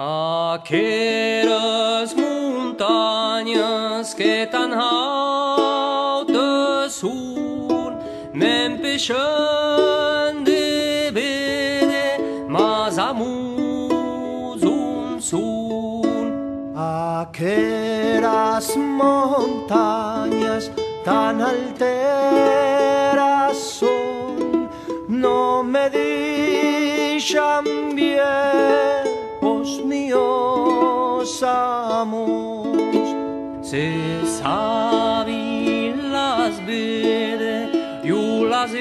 Aquelas montanhas que tan altas son, me empechan de ver más amus un son. Aquelas montañas tan alteras son, no me dejan bien os míos amos. Se sabe las ver, yo las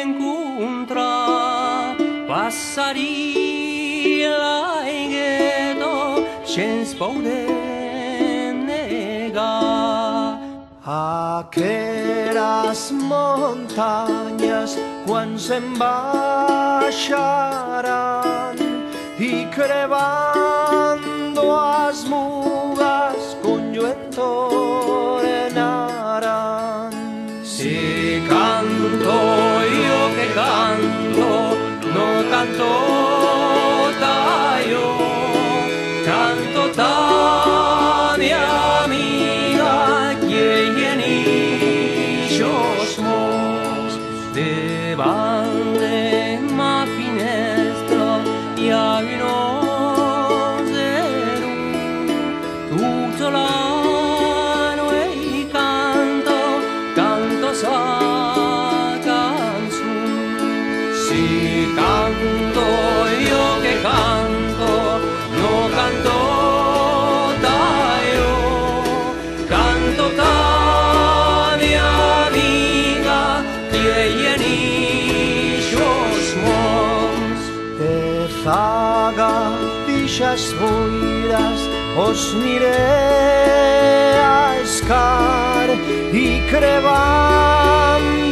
encontrar, passaria la gueto, sense poder negar. Aquelas montañas quan se'n baixaran y crevando as mugas con yo entornarán. Si canto yo que canto, no canto yo, canto ta mi amiga que lleni ellos mos deban de ma finestra y hay uno zero tutto l'anno e canto sa canzone. Si canto io che canto, no canto io, canto ta mia amiga che lleni ellos mos. De zaga villas boiras os miré a escar y crevando